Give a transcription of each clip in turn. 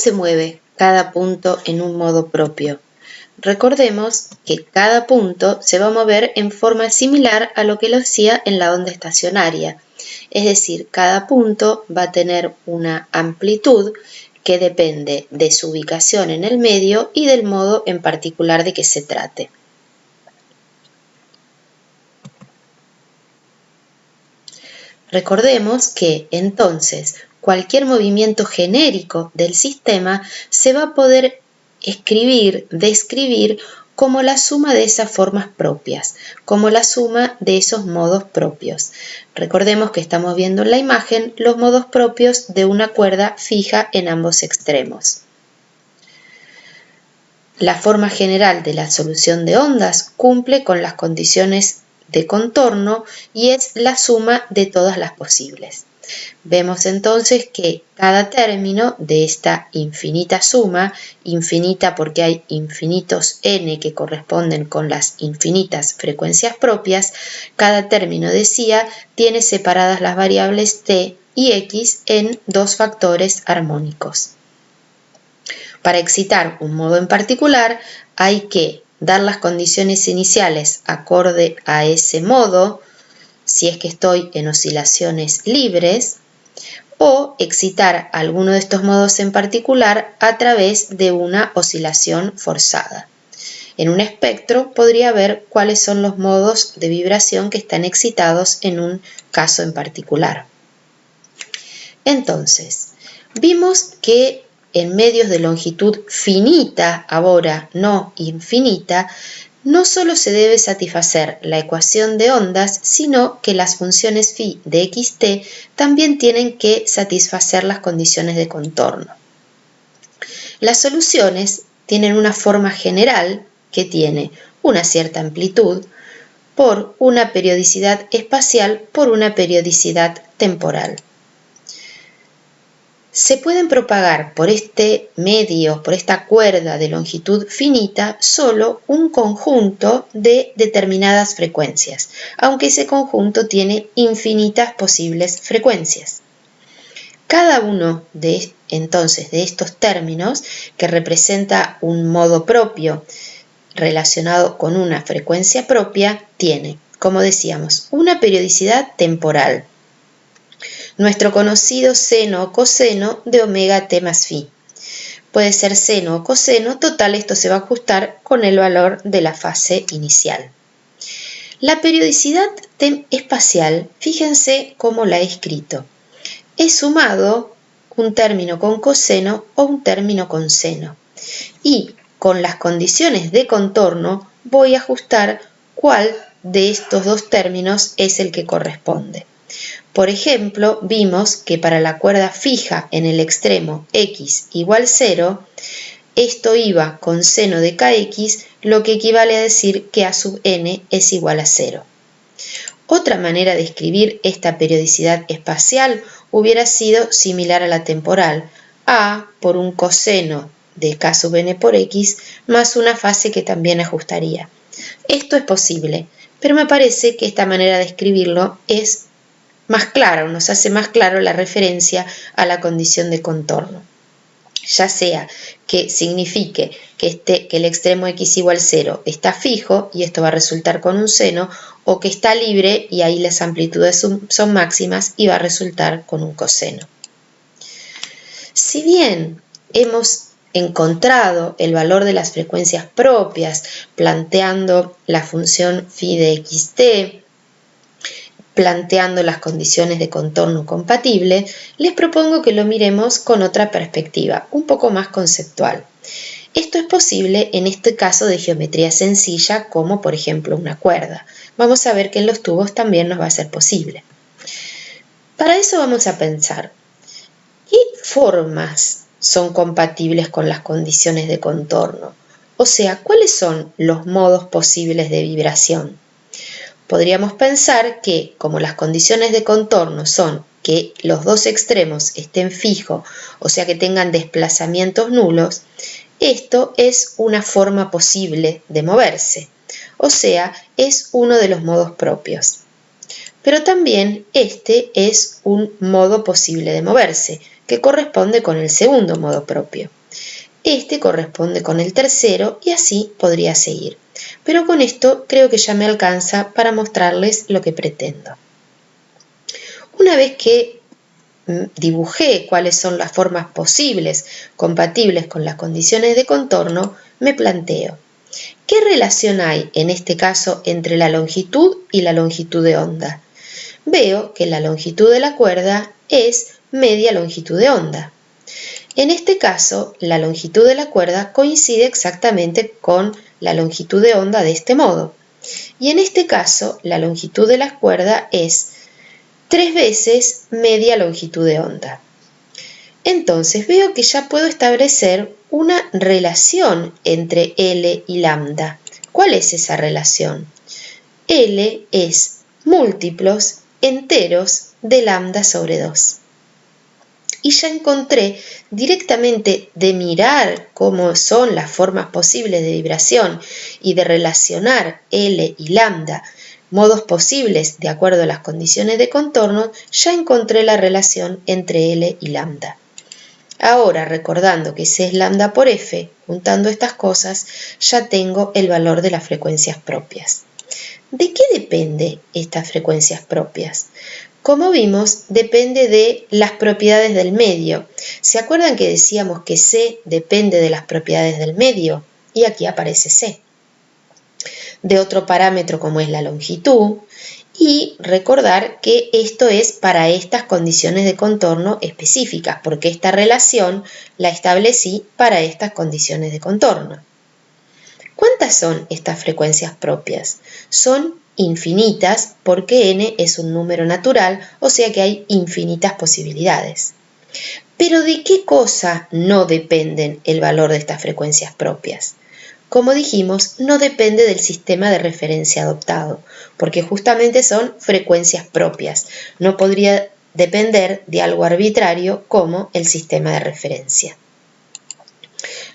se mueve cada punto en un modo propio? Recordemos que cada punto se va a mover en forma similar a lo que lo hacía en la onda estacionaria. Es decir, cada punto va a tener una amplitud que depende de su ubicación en el medio y del modo en particular de que se trate. Recordemos que, entonces, cualquier movimiento genérico del sistema se va a poder describir como la suma de esas formas propias, como la suma de esos modos propios. Recordemos que estamos viendo en la imagen los modos propios de una cuerda fija en ambos extremos. La forma general de la solución de ondas cumple con las condiciones de contorno y es la suma de todas las posibles. Vemos entonces que cada término de esta infinita suma, infinita porque hay infinitos n que corresponden con las infinitas frecuencias propias, cada término, decía, tiene separadas las variables t y x en dos factores armónicos. Para excitar un modo en particular hay que dar las condiciones iniciales acorde a ese modo, si es que estoy en oscilaciones libres, o excitar alguno de estos modos en particular a través de una oscilación forzada. En un espectro podría ver cuáles son los modos de vibración que están excitados en un caso en particular. Entonces, vimos que en medios de longitud finita, ahora no infinita, no solo se debe satisfacer la ecuación de ondas, sino que las funciones phi de xt también tienen que satisfacer las condiciones de contorno. Las soluciones tienen una forma general que tiene una cierta amplitud por una periodicidad espacial por una periodicidad temporal. Se pueden propagar por este medio, por esta cuerda de longitud finita, solo un conjunto de determinadas frecuencias, aunque ese conjunto tiene infinitas posibles frecuencias. Cada uno entonces de estos términos, que representa un modo propio relacionado con una frecuencia propia, tiene, como decíamos, una periodicidad temporal. Nuestro conocido seno o coseno de omega t más phi. Puede ser seno o coseno, total, esto se va a ajustar con el valor de la fase inicial. La periodicidad espacial, fíjense cómo la he escrito. He sumado un término con coseno o un término con seno. Y con las condiciones de contorno voy a ajustar cuál de estos dos términos es el que corresponde. Por ejemplo, vimos que para la cuerda fija en el extremo x igual 0, esto iba con seno de kx, lo que equivale a decir que a sub n es igual a 0. Otra manera de escribir esta periodicidad espacial hubiera sido similar a la temporal, a por un coseno de k sub n por x más una fase que también ajustaría. Esto es posible, pero me parece que esta manera de escribirlo es más claro, nos hace más claro la referencia a la condición de contorno. Ya sea que signifique que el extremo x igual 0 está fijo y esto va a resultar con un seno, o que está libre y ahí las amplitudes son máximas y va a resultar con un coseno. Si bien hemos encontrado el valor de las frecuencias propias planteando la función phi de xt, planteando las condiciones de contorno compatible, les propongo que lo miremos con otra perspectiva, un poco más conceptual. Esto es posible en este caso de geometría sencilla, como por ejemplo una cuerda. Vamos a ver que en los tubos también nos va a ser posible. Para eso vamos a pensar, ¿qué formas son compatibles con las condiciones de contorno? O sea, ¿cuáles son los modos posibles de vibración? Podríamos pensar que, como las condiciones de contorno son que los dos extremos estén fijos, o sea que tengan desplazamientos nulos, esto es una forma posible de moverse, o sea, es uno de los modos propios. Pero también es un modo posible de moverse, que corresponde con el segundo modo propio. este corresponde con el tercero y así podría seguir. Pero con esto creo que ya me alcanza para mostrarles lo que pretendo. Una vez que dibujé cuáles son las formas posibles compatibles con las condiciones de contorno, me planteo, ¿qué relación hay en este caso entre la longitud y la longitud de onda? Veo que la longitud de la cuerda es media longitud de onda. En este caso, la longitud de la cuerda coincide exactamente con la longitud de onda de este modo. Y en este caso, la longitud de la cuerda es 3 veces media longitud de onda. Entonces veo que ya puedo establecer una relación entre L y lambda. ¿Cuál es esa relación? L es múltiplos enteros de lambda sobre 2. Y ya encontré directamente de mirar cómo son las formas posibles de vibración y de relacionar L y lambda, modos posibles de acuerdo a las condiciones de contorno, ya encontré la relación entre L y lambda. Ahora, recordando que C es lambda por F, juntando estas cosas, ya tengo el valor de las frecuencias propias. ¿De qué depende estas frecuencias propias? Como vimos, depende de las propiedades del medio. ¿Se acuerdan que decíamos que C depende de las propiedades del medio? Y aquí aparece C. De otro parámetro como es la longitud, y recordar que esto es para estas condiciones de contorno específicas, porque esta relación la establecí para estas condiciones de contorno. ¿Cuántas son estas frecuencias propias? Son infinitas porque n es un número natural, o sea que hay infinitas posibilidades. ¿Pero de qué cosa no dependen el valor de estas frecuencias propias? Como dijimos, no depende del sistema de referencia adoptado, porque justamente son frecuencias propias. No podría depender de algo arbitrario como el sistema de referencia.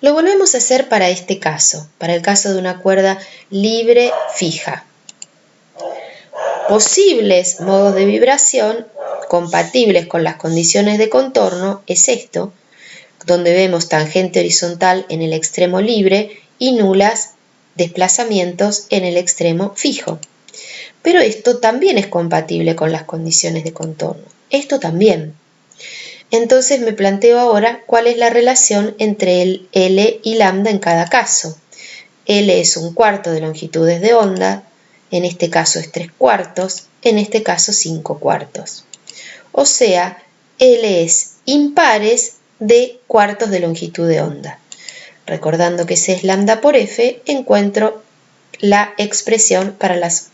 Lo volvemos a hacer para este caso, para el caso de una cuerda libre fija. Posibles modos de vibración compatibles con las condiciones de contorno es esto, donde vemos tangente horizontal en el extremo libre y nulas desplazamientos en el extremo fijo. Pero esto también es compatible con las condiciones de contorno. Esto también. Entonces me planteo ahora cuál es la relación entre el L y lambda en cada caso. L es 1/4 de longitudes de onda, en este caso es 3/4, en este caso 5/4. O sea, L es impares de cuartos de longitud de onda. Recordando que C es lambda por F, encuentro la expresión para las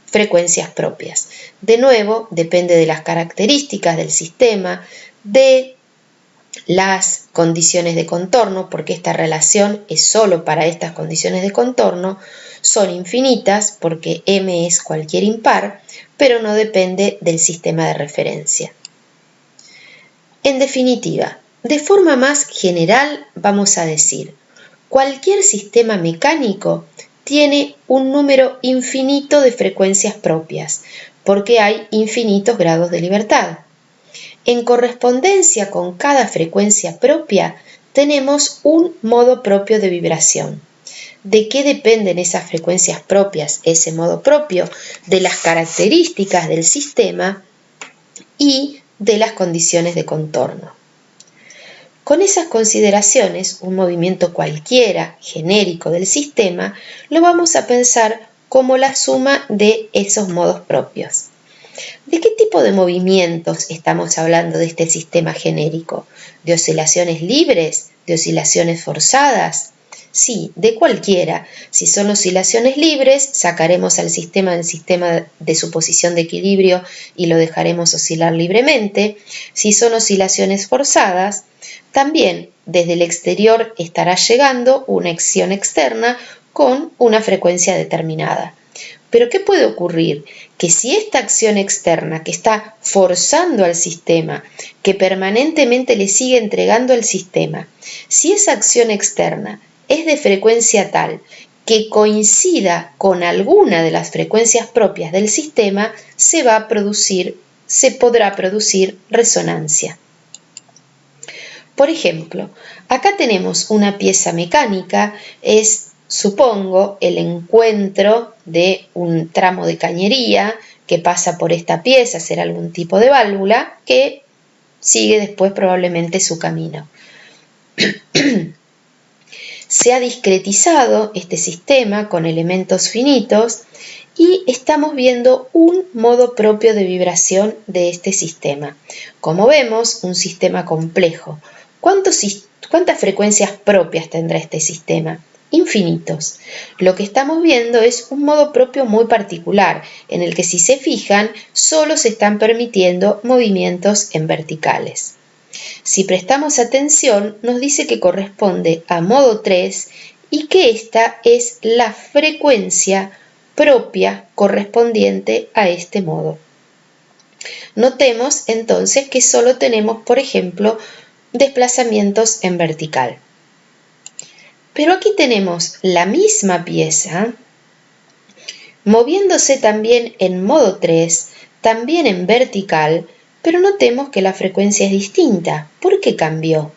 frecuencias propias. De nuevo, depende de las características del sistema, de las condiciones de contorno, porque esta relación es solo para estas condiciones de contorno, son infinitas porque M es cualquier impar, pero no depende del sistema de referencia. En definitiva, de forma más general vamos a decir, cualquier sistema mecánico tiene un número infinito de frecuencias propias, porque hay infinitos grados de libertad. En correspondencia con cada frecuencia propia, tenemos un modo propio de vibración. ¿De qué dependen esas frecuencias propias, ese modo propio? De las características del sistema y de las condiciones de contorno. Con esas consideraciones, un movimiento cualquiera genérico del sistema lo vamos a pensar como la suma de esos modos propios. ¿De qué tipo de movimientos estamos hablando de este sistema genérico? ¿De oscilaciones libres? ¿De oscilaciones forzadas? Sí, de cualquiera. Si son oscilaciones libres, sacaremos al sistema del sistema de su posición de equilibrio y lo dejaremos oscilar libremente. Si son oscilaciones forzadas, también desde el exterior estará llegando una acción externa con una frecuencia determinada. Pero ¿qué puede ocurrir? Que si esta acción externa que está forzando al sistema, que permanentemente le sigue entregando al sistema, si esa acción externa es de frecuencia tal que coincida con alguna de las frecuencias propias del sistema, se podrá producir resonancia. Por ejemplo, acá tenemos una pieza mecánica, es, supongo, el encuentro de un tramo de cañería que pasa por esta pieza, será algún tipo de válvula que sigue después probablemente su camino. Se ha discretizado este sistema con elementos finitos y estamos viendo un modo propio de vibración de este sistema. Como vemos, un sistema complejo. ¿Cuántas frecuencias propias tendrá este sistema? Infinitos. Lo que estamos viendo es un modo propio muy particular, en el que si se fijan, solo se están permitiendo movimientos en verticales. Si prestamos atención, nos dice que corresponde a modo 3 y que esta es la frecuencia propia correspondiente a este modo. Notemos entonces que solo tenemos, por ejemplo, desplazamientos en vertical. Pero aquí tenemos la misma pieza moviéndose también en modo 3, también en vertical, pero notemos que la frecuencia es distinta. ¿Por qué cambió?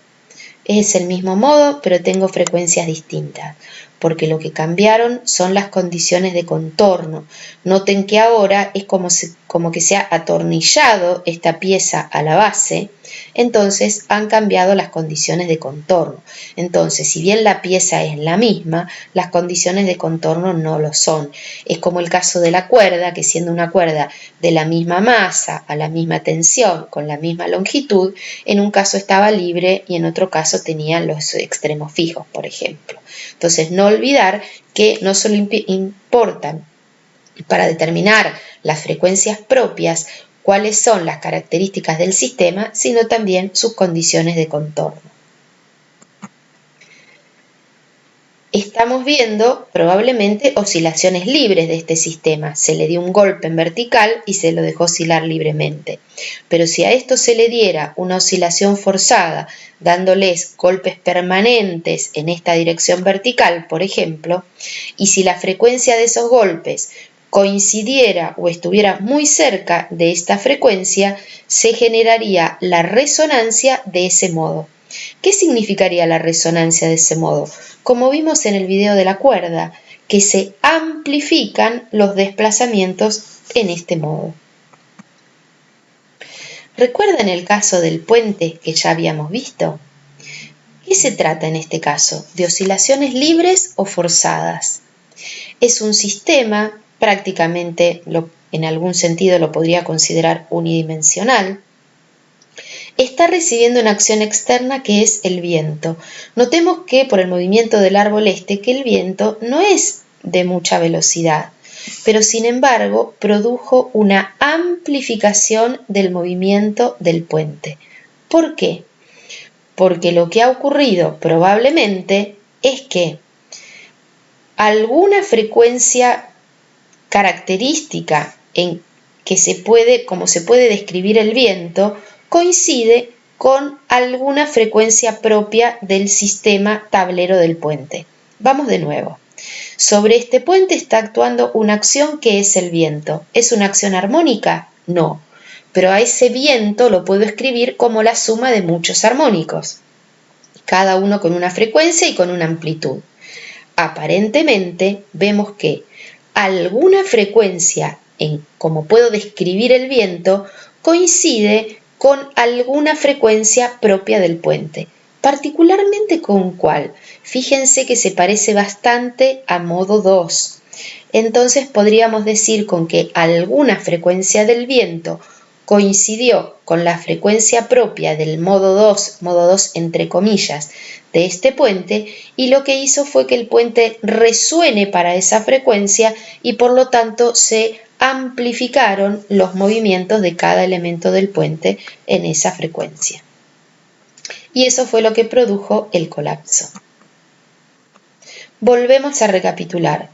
Es el mismo modo, pero tengo frecuencias distintas, porque lo que cambiaron son las condiciones de contorno. Noten que ahora es como que se ha atornillado esta pieza a la base, entonces han cambiado las condiciones de contorno. Entonces, si bien la pieza es la misma, las condiciones de contorno no lo son. Es como el caso de la cuerda, que siendo una cuerda de la misma masa, a la misma tensión, con la misma longitud, en un caso estaba libre y en otro caso tenía los extremos fijos, por ejemplo. Entonces, no olvidar que no solo importan para determinar las frecuencias propias cuáles son las características del sistema, sino también sus condiciones de contorno. Estamos viendo probablemente oscilaciones libres de este sistema. Se le dio un golpe en vertical y se lo dejó oscilar libremente. Pero si a esto se le diera una oscilación forzada, dándoles golpes permanentes en esta dirección vertical, por ejemplo, y si la frecuencia de esos golpes coincidiera o estuviera muy cerca de esta frecuencia, se generaría la resonancia de ese modo. ¿Qué significaría la resonancia de ese modo? Como vimos en el video de la cuerda, que se amplifican los desplazamientos en este modo. ¿Recuerdan el caso del puente que ya habíamos visto? ¿Qué se trata en este caso? ¿De oscilaciones libres o forzadas? Es un sistema, prácticamente en algún sentido lo podría considerar unidimensional. Está recibiendo una acción externa que es el viento. Notemos que por el movimiento del árbol que el viento no es de mucha velocidad, pero sin embargo produjo una amplificación del movimiento del puente. ¿Por qué? Porque lo que ha ocurrido probablemente es que alguna frecuencia característica en que como se puede describir el viento, coincide con alguna frecuencia propia del sistema tablero del puente. Vamos de nuevo. Sobre este puente está actuando una acción que es el viento. ¿Es una acción armónica? No. Pero a ese viento lo puedo escribir como la suma de muchos armónicos, cada uno con una frecuencia y con una amplitud. Aparentemente vemos que alguna frecuencia en cómo puedo describir el viento coincide con alguna frecuencia propia del puente. ¿Particularmente con cuál? Fíjense que se parece bastante a modo 2. Entonces podríamos decir con que alguna frecuencia del viento coincidió con la frecuencia propia del modo 2 entre comillas, de este puente, y lo que hizo fue que el puente resuene para esa frecuencia y por lo tanto se amplificaron los movimientos de cada elemento del puente en esa frecuencia. Y eso fue lo que produjo el colapso. Volvemos a recapitular.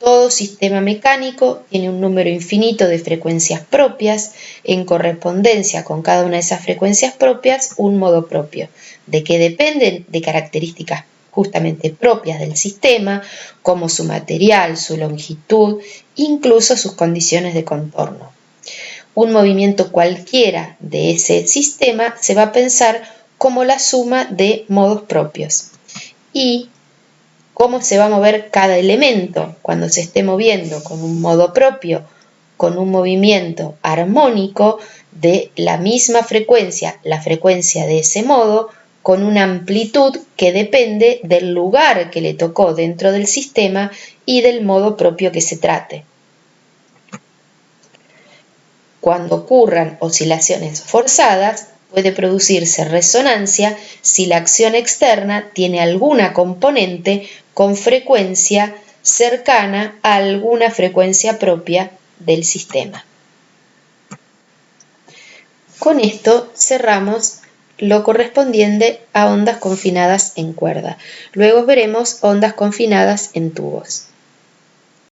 Todo sistema mecánico tiene un número infinito de frecuencias propias, en correspondencia con cada una de esas frecuencias propias, un modo propio, de que dependen de características justamente propias del sistema, como su material, su longitud, incluso sus condiciones de contorno. Un movimiento cualquiera de ese sistema se va a pensar como la suma de modos propios. Y cómo se va a mover cada elemento cuando se esté moviendo con un modo propio, con un movimiento armónico de la misma frecuencia, la frecuencia de ese modo, con una amplitud que depende del lugar que le tocó dentro del sistema y del modo propio que se trate. Cuando ocurran oscilaciones forzadas, puede producirse resonancia si la acción externa tiene alguna componente con frecuencia cercana a alguna frecuencia propia del sistema. Con esto cerramos lo correspondiente a ondas confinadas en cuerda. Luego veremos ondas confinadas en tubos.